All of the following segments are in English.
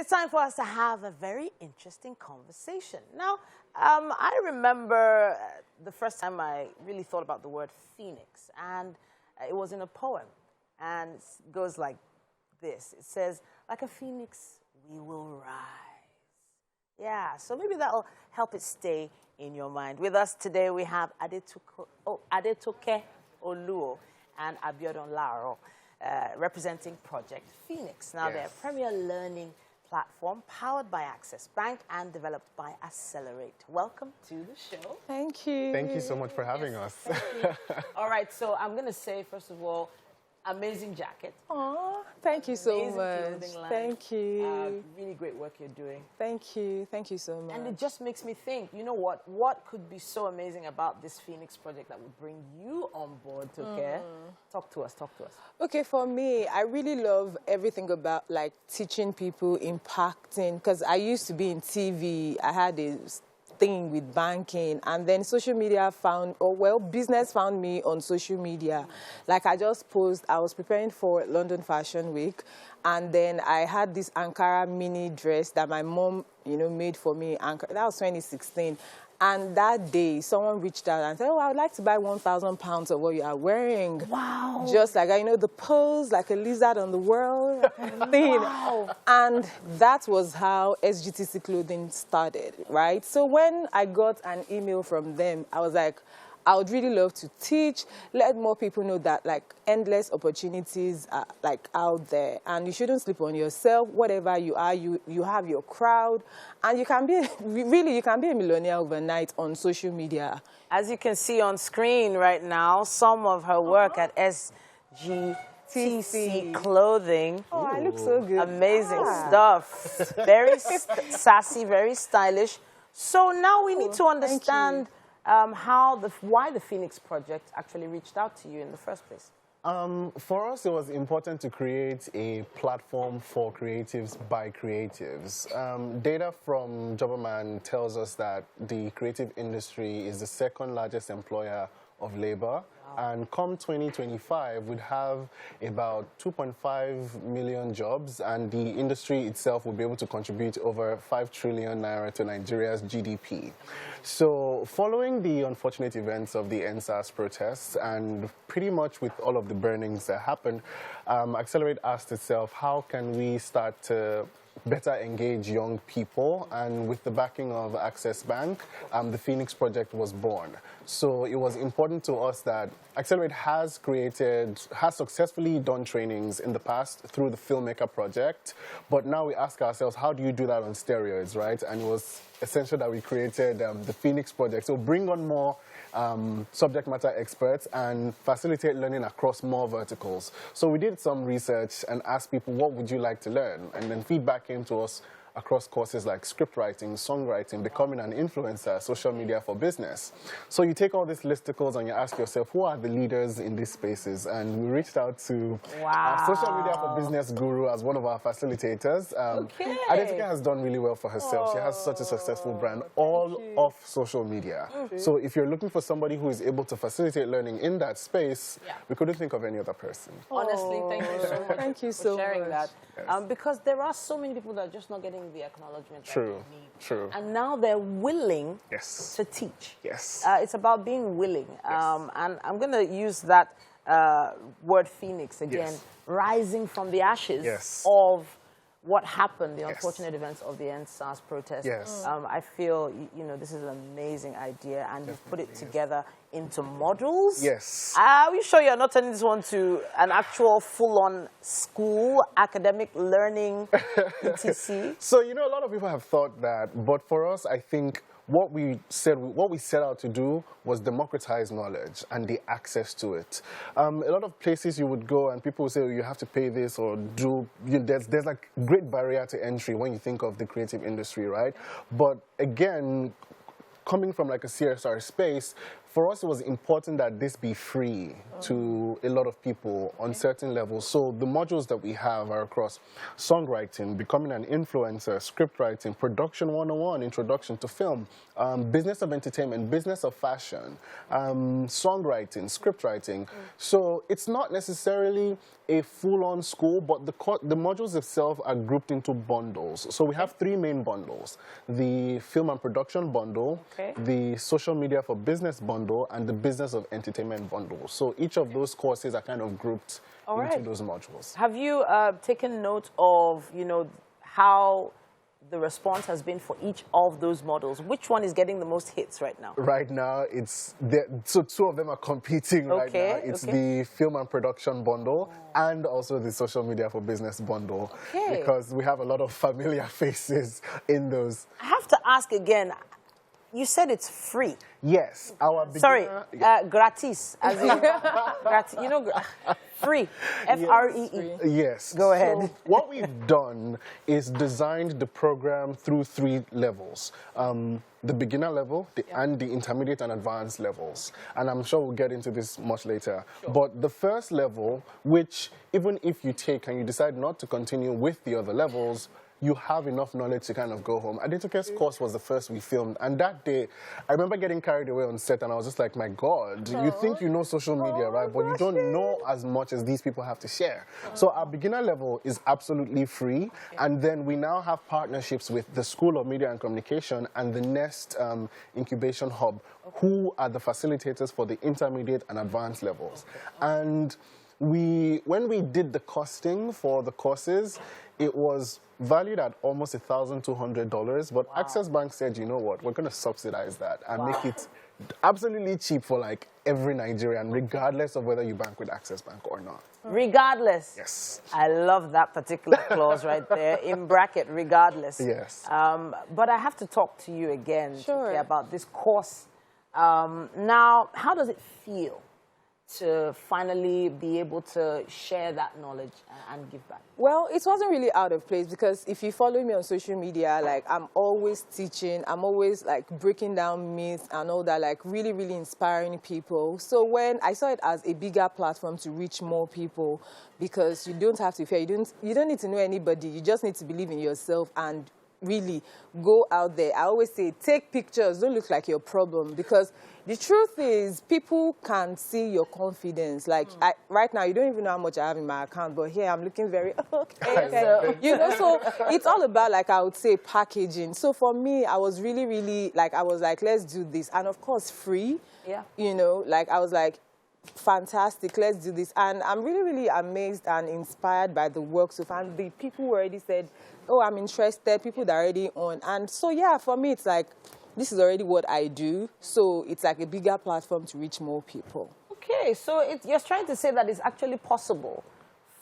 It's time for us to have a very interesting conversation. Now, I remember the first time I really thought about the word phoenix, and it was in a poem, and it goes like this. It says, like a phoenix, we will rise. Yeah, so maybe that'll help it stay in your mind. With us today, we have Adetoko Oluwo and Abiodun Laaro, representing Project Phoenix. Now, they're a premier learning platform powered by Access Bank and developed by Accelerate. Welcome to the show. Thank you. Thank you so much for having us. All right, so I'm going to say, first of all, amazing jacket. Oh, thank you so Amazing much. clothing line. Thank you. Really great work you're doing. Thank you. Thank you so much. And it just makes me think, you know what could be so amazing about this Phoenix project that would bring you on board to care? Talk to us, talk to us. Okay, for me, I really love everything about like teaching people, impacting, because I used to be in TV. I had a thing with banking, and then social media business found me on social media. Like I just posted, I was preparing for London Fashion Week, and then I had this Ankara mini dress that my mom, made for me. That was 2016. And that day, someone reached out and said, oh, I would like to buy 1,000 pounds of what you are wearing. Wow. Just like, the pose, like a lizard on the world thing. Wow. And that was how SGTC Clothing started, right? So when I got an email from them, I was like, I would really love to teach, let more people know that like endless opportunities are like out there, and you shouldn't sleep on yourself. Whatever you are, you have your crowd, and you can be you can be a millionaire overnight on social media. As you can see on screen right now, some of her work at SGTC Clothing. Oh, I look so good. Amazing stuff. Very sassy, very stylish. So now we need to understand why the Phoenix Project actually reached out to you in the first place. For us, it was important to create a platform for creatives by creatives. Data from Jobberman tells us that the creative industry is the second largest employer of labor. And come 2025, we'd have about 2.5 million jobs, and the industry itself will be able to contribute over 5 trillion naira to Nigeria's GDP. So following the unfortunate events of the NSAS protests, and pretty much with all of the burnings that happened, Accelerate asked itself, how can we start to better engage young people? And with the backing of Access Bank, the Phoenix Project was born. So it was important to us that Accelerate has successfully done trainings in the past through the Filmmaker Project, but now we ask ourselves, how do you do that on steroids, right? And it was essential that we created the Phoenix Project. So bring on more subject matter experts and facilitate learning across more verticals. So we did some research and asked people, what would you like to learn? And then feedback came to us across courses like script writing, songwriting, becoming an influencer, social media for business. So you take all these listicles and you ask yourself, who are the leaders in these spaces? And we reached out to our social media for business guru as one of our facilitators. Adetoko has done really well for herself. She has such a successful brand, all off social media. So if you're looking for somebody who is able to facilitate learning in that space, we couldn't think of any other person. Honestly, thank you so much Thank you for sharing that. Yes. Because there are so many people that are just not getting the acknowledgement that they need. True. And now they're willing to teach. Yes. It's about being willing. And I'm going to use that word Phoenix again, rising from the ashes of what happened, the unfortunate events of the NSAS protest. I feel, this is an amazing idea, and you've put it together into models. Are you sure you're not turning this one to an actual full-on school, academic learning, etc.? So, a lot of people have thought that, but for us, I think what we set out to do was democratize knowledge and the access to it. A lot of places you would go and people would say, oh, you have to pay this or do, there's like great barrier to entry when you think of the creative industry, right? But again, coming from like a CSR space, for us, it was important that this be free to a lot of people on certain levels. So the modules that we have are across songwriting, becoming an influencer, script writing, production 101, introduction to film, business of entertainment, business of fashion, songwriting, script writing. So it's not necessarily a full-on school, but the modules itself are grouped into bundles. So we have 3 main bundles: the film and production bundle, the social media for business bundle, and the business of entertainment bundle. So each of those courses are kind of grouped into those modules. Have you taken note of, you know, how the response has been for each of those models? Which one is getting the most hits right now? Right now, so 2 of them are competing right now. It's the film and production bundle and also the social media for business bundle, because we have a lot of familiar faces in those. I have to ask again, you said it's free. Yes. Our gratis, as in, gratis, you know, free, F-R-E-E. Yes. Go ahead. So what we've done is designed the program through 3 levels. The beginner level, and the intermediate and advanced levels. And I'm sure we'll get into this much later. Sure. But the first level, which even if you take and you decide not to continue with the other levels, you have enough knowledge to kind of go home. Adetoko's course was the first we filmed, and that day, I remember getting carried away on set, and I was just like, my God, you think you know social media, right? But you don't know as much as these people have to share. So our beginner level is absolutely free, and then we now have partnerships with the School of Media and Communication and the Nest Incubation Hub, who are the facilitators for the intermediate and advanced levels. And when we did the costing for the courses, it was valued at almost $1,200, but Access Bank said, you know what, we're going to subsidize that and make it absolutely cheap for like every Nigerian, regardless of whether you bank with Access Bank or not. Regardless. Yes. I love that particular clause right there, in bracket, regardless. Yes. But I have to talk to you again about this course. Now, how does it feel to finally be able to share that knowledge and give back? Well, it wasn't really out of place, because if you follow me on social media, like, I'm always teaching, I'm always like breaking down myths and all that, like really, really inspiring people. So when I saw it as a bigger platform to reach more people, because you don't have to fear, you don't need to know anybody, you just need to believe in yourself and really go out there. I always say, take pictures, don't look like your problem, because the truth is, people can see your confidence. Like, right now, you don't even know how much I have in my account, but here I'm looking very okay. You know, so it's all about, like, I would say, packaging. So for me, I was really, really, like, I was like, let's do this. And of course, free. Yeah. You know, like, I was like, fantastic, let's do this. And I'm really, really amazed and inspired by the work so far. And the people who already said, oh, I'm interested, people that are already on. And so, yeah, for me, it's like, this is already what I do. So it's like a bigger platform to reach more people. Okay, so you're trying to say that it's actually possible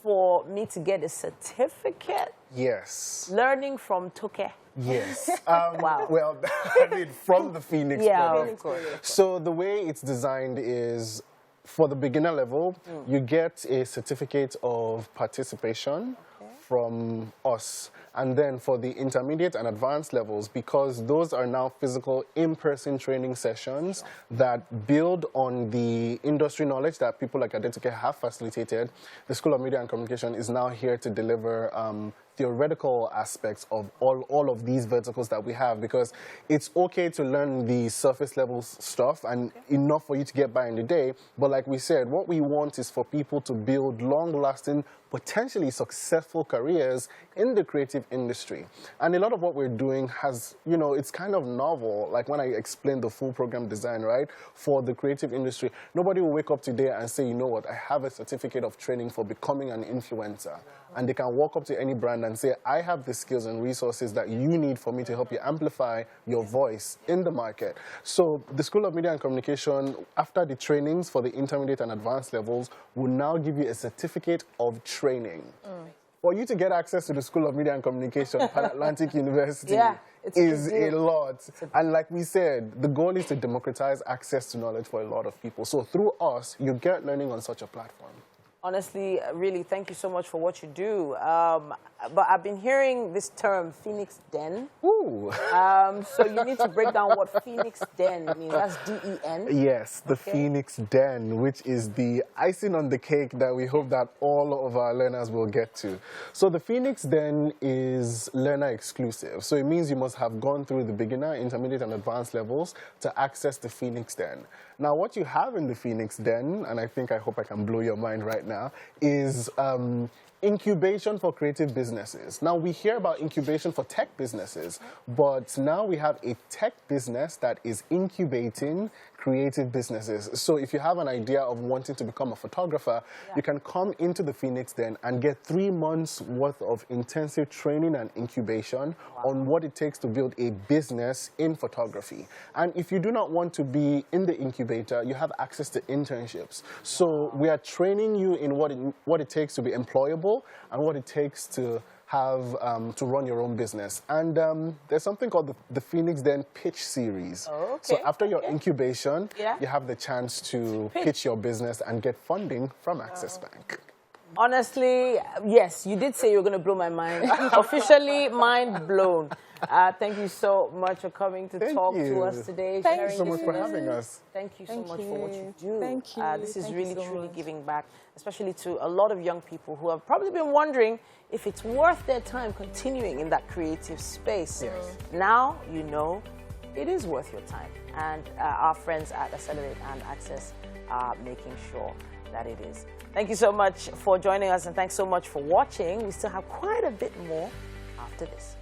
for me to get a certificate? Yes. Learning from Toke? Yes. Wow. Well, I mean, from the Phoenix. Yeah, of course. So the way it's designed is, for the beginner level, you get a certificate of participation from us. And then for the intermediate and advanced levels, because those are now physical in-person training sessions that build on the industry knowledge that people like Adetoko have facilitated, the School of Media and Communication is now here to deliver theoretical aspects of all of these verticals that we have, because it's okay to learn the surface level stuff and enough for you to get by in the day. But like we said, what we want is for people to build long-lasting, potentially successful careers in the creative industry. And a lot of what we're doing has, you know, it's kind of novel. Like when I explained the full program design, right, for the creative industry, nobody will wake up today and say, you know what, I have a certificate of training for becoming an influencer. And they can walk up to any brand and say, I have the skills and resources that you need for me to help you amplify your voice in the market. So the School of Media and Communication, after the trainings for the intermediate and advanced levels, will now give you a certificate of training. For you to get access to the School of Media and Communication, Pan Atlantic University, is a lot. And like we said, the goal is to democratize access to knowledge for a lot of people. So through us, you get learning on such a platform. Honestly, really, thank you so much for what you do. But I've been hearing this term, Phoenix Den. Ooh. So you need to break down what Phoenix Den means. That's D-E-N? Yes, the Phoenix Den, which is the icing on the cake that we hope that all of our learners will get to. So the Phoenix Den is learner exclusive. So it means you must have gone through the beginner, intermediate, and advanced levels to access the Phoenix Den. Now, what you have in the Phoenix Den, and I hope I can blow your mind right now, is incubation for creative businesses. Now, we hear about incubation for tech businesses, but now we have a tech business that is incubating creative businesses. So if you have an idea of wanting to become a photographer, you can come into the Phoenix Den and get 3 months worth of intensive training and incubation on what it takes to build a business in photography. And if you do not want to be in the incubator, you have access to internships. So we are training you in what it takes to be employable and what it takes to have to run your own business. And there's something called the Phoenix Den Pitch Series. Oh, okay. So after your incubation, you have the chance to pitch your business and get funding from Access Bank. Honestly, yes, you did say you were going to blow my mind. Officially, mind blown. Thank you so much for coming to talk to us today. Thank you so much for having us. Thank you so much for what you do. Thank you. This is really, truly giving back, especially to a lot of young people who have probably been wondering if it's worth their time continuing in that creative space. Yes. Now you know it is worth your time. And our friends at Accelerate and Access are making sure that it is. Thank you so much for joining us, and thanks so much for watching. We still have quite a bit more after this.